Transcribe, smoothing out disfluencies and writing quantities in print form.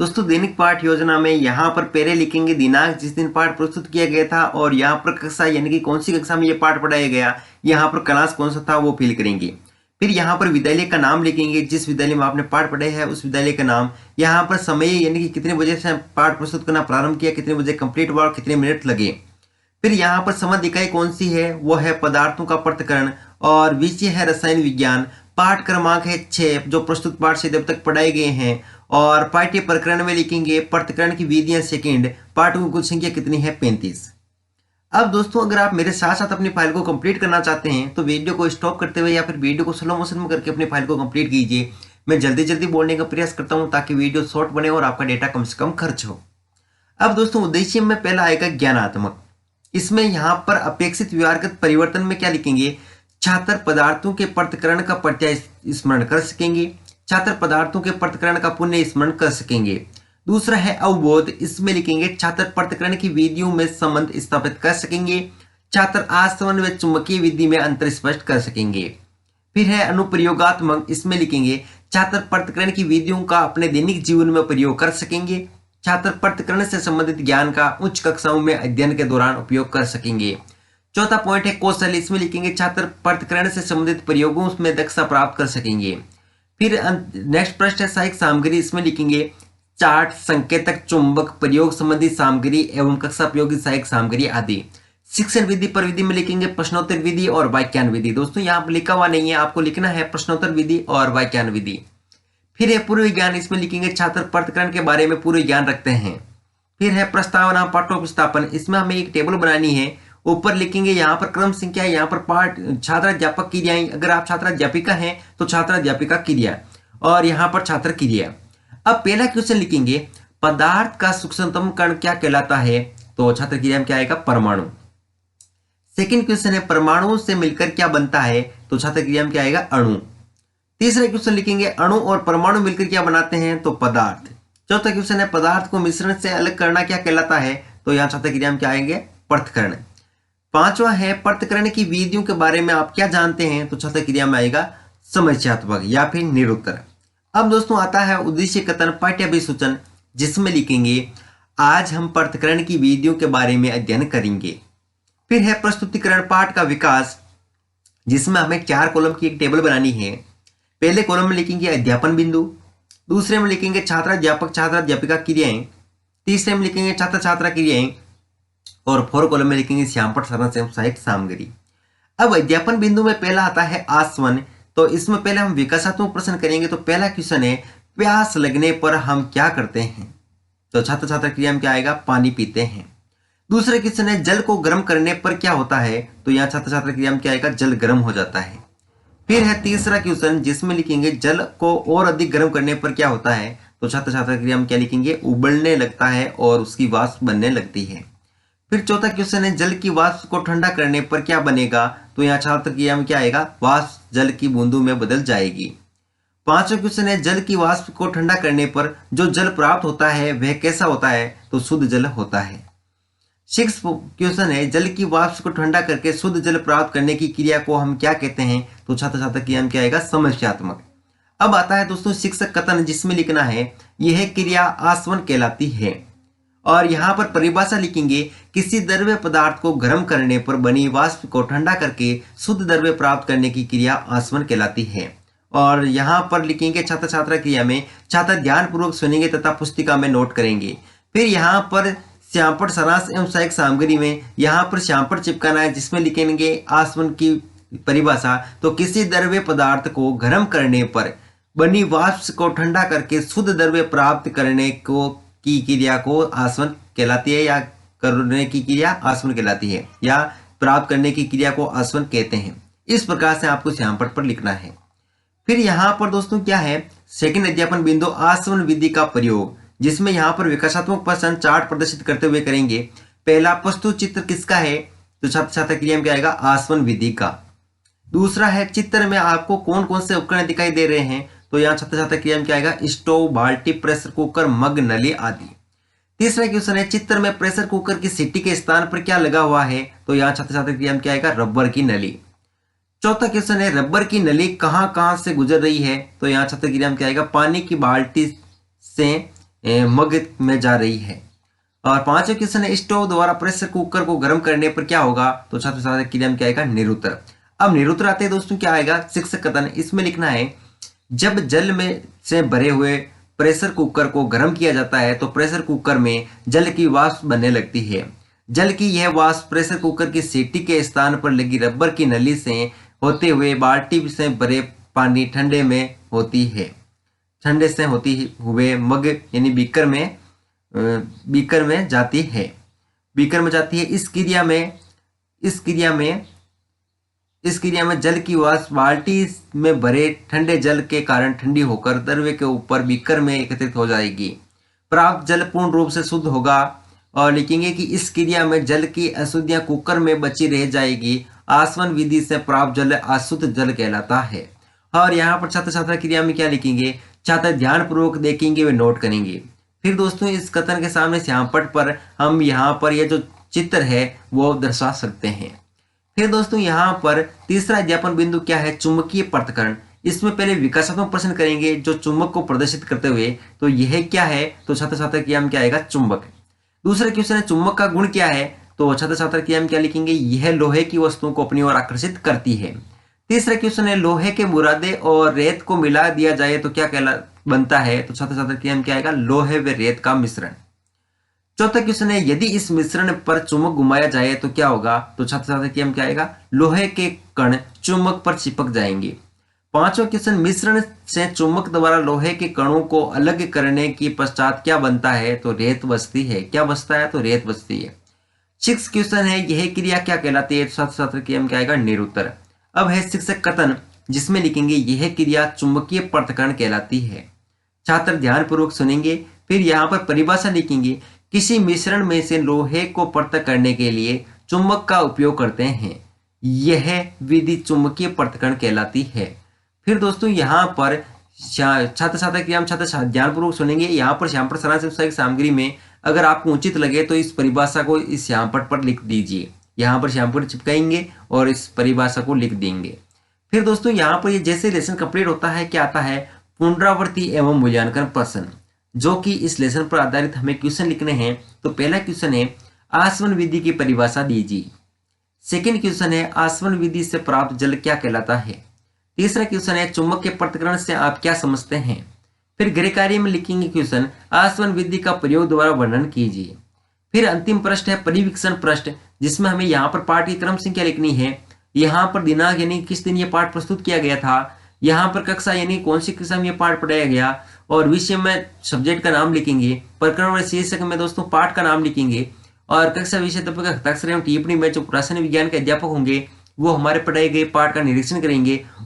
दोस्तों दैनिक पाठ योजना में यहाँ पर पहले लिखेंगे दिनांक जिस दिन पाठ प्रस्तुत किया गया था और यहाँ पर कक्षा यानी कि कौन सी कक्षा में ये पाठ पढ़ाया गया, यहाँ पर क्लास कौन सा था वो फिल करेंगे। फिर यहाँ पर विद्यालय का नाम लिखेंगे, जिस विद्यालय में आपने पाठ पढ़ाया है उस विद्यालय का नाम। यहाँ पर समय यानी कि कितने बजे से पाठ प्रस्तुत करना प्रारंभ किया, कितने बजे कंप्लीट हुआ और कितने मिनट लगे। फिर यहाँ पर संबंध इकाई कौन सी है, वो है पदार्थों का पृथक्करण और विषय है रसायन विज्ञान। पाठ क्रमांक है 6 जो प्रस्तुत पाठ से जब तक पढ़ाए गए हैं। और पाठ्य प्रकरण में लिखेंगे पृथक्करण की विधियां सेकंड। पाठों की कुल संख्या कितनी है 35। अब दोस्तों अगर आप मेरे साथ साथ अपनी फाइल को कंप्लीट करना चाहते हैं तो वीडियो को स्टॉप करते हुए या फिर वीडियो को स्लो मोशन में करके अपनी फाइल को कंप्लीट कीजिए। मैं जल्दी जल्दी बोलने का प्रयास करता हूं ताकि वीडियो शॉर्ट बने और आपका डेटा कम से कम खर्च हो। अब दोस्तों उद्देश्य में पहला आएगा ज्ञानात्मक। इसमें यहाँ पर अपेक्षित व्यवहारगत परिवर्तन में क्या लिखेंगे, छात्र पदार्थों के पृथक्करण का प्रत्यय स्मरण कर सकेंगे, छात्र पदार्थों के पृथक्करण का पुनः स्मरण कर सकेंगे। दूसरा है अवबोध। इसमें लिखेंगे छात्र पृथक्करण की विधियों में संबंध स्थापित कर सकेंगे, छात्र आसवन व चुंबकीय विधि में अंतर स्पष्ट कर सकेंगे। फिर है अनुप्रयोगात्मक। इसमें लिखेंगे छात्र पृथक्करण की विधियों का अपने दैनिक जीवन में प्रयोग कर सकेंगे, छात्र पृथक्करण से संबंधित ज्ञान का उच्च कक्षाओं में अध्ययन के दौरान उपयोग कर सकेंगे। चौथा पॉइंट है कौशल। इसमें लिखेंगे छात्र पृथक्करण से संबंधित प्रयोगों में दक्षता प्राप्त कर सकेंगे। फिर नेक्स्ट प्रश्न है सहायक सामग्री। इसमें लिखेंगे चार्ट, संकेतक, चुंबक, प्रयोग संबंधी सामग्री एवं कक्षा उपयोगी सहायक सामग्री आदि। शिक्षण विधि पर विधि में लिखेंगे प्रश्नोत्तर विधि और व्याख्यान विधि। दोस्तों यहाँ पर लिखा हुआ नहीं है, आपको लिखना है प्रश्नोत्तर विधि और व्याख्यान विधि। फिर है पूर्व ज्ञान। इसमें लिखेंगे छात्र पृथक्करण के बारे में पूर्व ज्ञान रखते हैं। फिर है प्रस्तावना, पाठोपस्थापन। इसमें हमें एक टेबल बनानी है। ऊपर लिखेंगे यहाँ पर क्रम संख्या, यहाँ पर पाठ छात्राध्यापक क्रियाएं। अगर आप छात्राध्यापिका हैं तो छात्राध्यापिका क्रिया और यहाँ पर छात्र क्रिया। अब पहला क्वेश्चन लिखेंगे पदार्थ का सूक्ष्मतम कण क्या कहलाता है, तो छात्र क्रिया में क्या आएगा परमाणु। सेकंड क्वेश्चन है परमाणुओं से मिलकर क्या बनता है, तो छात्र क्रिया में क्या आएगा अणु। तीसरा क्वेश्चन लिखेंगे अणु और परमाणु मिलकर क्या बनाते हैं, तो पदार्थ। चौथा क्वेश्चन है पदार्थ को मिश्रण से अलग करना क्या कहलाता है, तो यहाँ छात्र क्रिया में क्या आएंगे पृथक्करण। पांचवा है पृथक्करण की विधियों के बारे में आप क्या जानते हैं, तो छात्र क्रिया में आएगा समस्यात्मक या फिर निरुत्तर। अब दोस्तों आता है उद्देश्य कथन, पाठ्याभिसूचन, जिसमें लिखेंगे आज हम पृथक्करण की विधियों के बारे में अध्ययन करेंगे। फिर है प्रस्तुतिकरण, पाठ का विकास, जिसमें हमें 4 कॉलम की एक टेबल बनानी है। पहले कॉलम में लिखेंगे अध्यापन बिंदु, दूसरे में लिखेंगे छात्राध्यापक छात्राध्यापिका क्रियाएं, तीसरे में लिखेंगे छात्र छात्रा क्रियाएं और 4 कॉलम में लिखेंगे श्यामपट्ट सारांश एवं सहायक सामग्री। अब अध्यापन बिंदु में पहला आता है आसवन, तो इसमें पहले हम विकासात्मक प्रश्न करेंगे। तो पहला क्वेश्चन है प्यास लगने पर हम क्या करते हैं, तो छात्र छात्रा क्रिया में क्या आएगा पानी पीते हैं। दूसरा क्वेश्चन है जल को गर्म करने पर क्या होता है, तो यहाँ छात्र छात्रा क्रिया में क्या आएगा जल गर्म हो जाता है। फिर है तीसरा क्वेश्चन जिसमें लिखेंगे जल को और अधिक गर्म करने पर क्या होता है, तो छात्र छात्रा क्रिया में क्या लिखेंगे उबलने लगता है और उसकी वाष्प बनने लगती है। फिर चौथा क्वेश्चन है जल की वाष्प को ठंडा करने पर क्या बनेगा, तो यहाँ छात्र क्रिया में क्या आएगा वाष्प जल की बूंदों में बदल जाएगी। पांचवा क्वेश्चन है जल की वाष्प को ठंडा करने पर जो जल प्राप्त होता है वह कैसा होता है, तो शुद्ध जल होता है। 6 क्वेश्चन है जल की वाष्प को ठंडा करके शुद्ध जल प्राप्त करने की क्रिया को हम क्या कहते हैं, तो छात्र छात्रा क्रिया में क्या आएगा समस्यात्मक। अब आता है दोस्तों शिक्षक कथन, जिसमें लिखना है यह क्रिया आसवन कहलाती है। और यहाँ पर परिभाषा लिखेंगे किसी द्रव्य पदार्थ को गर्म करने पर बनी वाष्प को ठंडा करके शुद्ध द्रव्य प्राप्त करने की क्रिया आसवन कहलाती है। और यहाँ पर लिखेंगे छात्र छात्रा क्रिया में छात्र ध्यान पूर्वक सुनेंगे तथा पुस्तिका में नोट करेंगे। फिर यहाँ पर श्यामपट्ट सारांश एवं सहायक सामग्री में यहाँ पर श्यामपट्ट चिपकाना है, जिसमें लिखेंगे आसवन की परिभाषा, तो किसी द्रव्य पदार्थ को गर्म करने पर बनी वाष्प को ठंडा करके शुद्ध द्रव्य प्राप्त करने को की क्रिया को आसवन कहलाती है, या करने की क्रिया आसवन कहलाती है, या प्राप्त करने की क्रिया को आसवन कहते हैं। इस प्रकार से आपको श्यामपट्ट पर लिखना है। फिर यहाँ पर दोस्तों क्या है सेकंड अध्यापन बिंदु आसवन विधि का प्रयोग, जिसमें यहाँ पर विकासात्मक प्रश्न चार्ट प्रदर्शित करते हुए करेंगे। पहला प्रस्तुत चित्र किसका है, तो छात्र छात्रा क्रिया में क्या आएगा आसवन विधि का। दूसरा है चित्र में आपको कौन कौन से उपकरण दिखाई दे रहे हैं, तो यहाँ छात्र छात्रा क्रिया में क्या आएगा स्टोव, बाल्टी, प्रेशर कुकर, मग, नली आदि। तीसरा क्वेश्चन है चित्र में प्रेशर कुकर की सीटी के स्थान पर क्या लगा हुआ है, तो यहाँ छात्र छात्रा क्रिया में क्या आएगा रबर की नली। चौथा क्वेश्चन है रबर की नली कहाँ कहाँ से गुजर रही है, तो यहाँ छात्र क्रिया में क्या आएगा पानी की बाल्टी से मग में जा रही है। और पांचवा क्वेश्चन है, स्टोव द्वारा प्रेशर कुकर को गर्म करने पर क्या होगा? तो छात्र छात्र क्रिया में क्या आएगा? निरुत्तर। अब निरुत्तर आते हैं दोस्तों, क्या आएगा? शिक्षक कथन। इसमें लिखना है, जब जल में से भरे हुए प्रेशर कुकर को गर्म किया जाता है तो प्रेशर कुकर में जल की वाष्प बनने लगती है। जल की यह वाष्प प्रेशर कुकर की सीटी के स्थान पर लगी रबर की नली से होते हुए बाल्टी से भरे पानी ठंडे में होती है, ठंडे से होती हुए मग यानी बीकर में जाती है, बीकर में जाती है। इस क्रिया में जल की वाष्प बाल्टी में भरे ठंडे जल के कारण ठंडी होकर दरवे के ऊपर बीकर में एकत्रित हो जाएगी। प्राप्त जल पूर्ण रूप से शुद्ध होगा। और लिखेंगे कि इस क्रिया में जल की अशुद्धियां कुकर में बची रह जाएगी। आसवन विधि से प्राप्त जल अशुद्ध जल कहलाता है। और यहाँ पर छात्र छात्रा क्रिया में क्या लिखेंगे? छात्र ध्यान पूर्वक देखेंगे वे नोट करेंगे। फिर दोस्तों इस कथन के सामने श्यामपट पर हम यहाँ पर यह जो चित्र है वो दर्शा सकते हैं। फिर दोस्तों यहाँ पर तीसरा अध्यापन बिंदु क्या है? चुंबकीय पृथक्करण। इसमें पहले विकासात्मक प्रश्न करेंगे जो चुंबक को प्रदर्शित करते हुए, तो यह क्या है? तो छात्र छात्र क्रिया में क्या आएगा? चुंबक। दूसरा क्वेश्चन है, चुंबक का गुण क्या है? तो छात्र छात्र क्रिया में क्या लिखेंगे? यह लोहे की वस्तुओं को अपनी ओर आकर्षित करती है। तीसरा क्वेश्चन है, लोहे के मुरादे और रेत को मिला दिया जाए तो क्या कहला बनता है? तो छात्र छात्र क्रिया में क्या आएगा? लोहे व रेत का मिश्रण। चौथा क्वेश्चन है, यदि इस मिश्रण पर चुंबक घुमाया जाए तो क्या होगा? तो छात्र छात्र क्रिया में क्या आएगा? लोहे के कण चुंबक पर चिपक जाएंगे। पांचवा क्वेश्चन, मिश्रण से चुंबक द्वारा लोहे के कणों को अलग करने के पश्चात क्या बनता है? तो रेत बचती है। क्या बचता है? तो रेत बचती है। सिक्स क्वेश्चन है, यह क्रिया क्या कहलाती है? छात्र छात्र क्रिया में क्या आएगा? निरुत्तर। अब है शिक्षक कथन, जिसमें लिखेंगे यह क्रिया चुंबकीय पृथक्करण कहलाती है। छात्र ध्यान पूर्वक सुनेंगे। फिर यहाँ पर परिभाषा लिखेंगे, किसी मिश्रण में से लोहे को पृथक करने के लिए चुंबक का उपयोग करते हैं, यह विधि चुंबकीय पृथक्करण कहलाती है। फिर दोस्तों यहाँ पर छात्र छात्र क्रिया में छात्र ध्यानपूर्वक सुनेंगे। यहाँ पर श्यामपट सारांश सामग्री में अगर आपको उचित लगे तो इस परिभाषा को इस श्यामपट पर लिख दीजिए। यहाँ पर श्यामपट चिपकाएंगे और इस परिभाषा को लिख देंगे। फिर दोस्तों यहाँ पर ये जैसे लेसन कंप्लीट होता है, क्या आता है? पुनरावृत्ति एवं मूल्यांकन प्रश्न, जो कि इस लेसन पर आधारित हमें क्वेश्चन लिखने हैं। तो पहला क्वेश्चन है, आसवन विधि की परिभाषा दीजिए। सेकंड क्वेश्चन है, आसवन विधि से प्राप्त जल क्या कहलाता है? तीसरा क्वेश्चन है, चुंबक के पृथक्करण से आप क्या समझते हैं? फिर गृह कार्य में लिखेंगे क्वेश्चन, आसवन विधि का प्रयोग द्वारा वर्णन कीजिए। फिर अंतिम प्रश्न है परिवीक्षण प्रश्न, जिसमें हमें यहाँ पर पाठ की क्रम संख्या लिखनी है। यहाँ पर दिनांक यानी किस दिन ये पाठ प्रस्तुत किया गया था, यहाँ पर कक्षा यानी कौन सी कक्षा में ये पाठ पढ़ाया गया, और विषय में सब्जेक्ट का नाम लिखेंगे। प्रकरण और शीर्षक में दोस्तों पाठ का नाम लिखेंगे। और कक्षा विषय तत्व का हस्ताक्षर एवं टिप्पणी में जो रासायनिक विज्ञान के अध्यापक होंगे वो हमारे पढ़ाए गए पाठ का निरीक्षण करेंगे।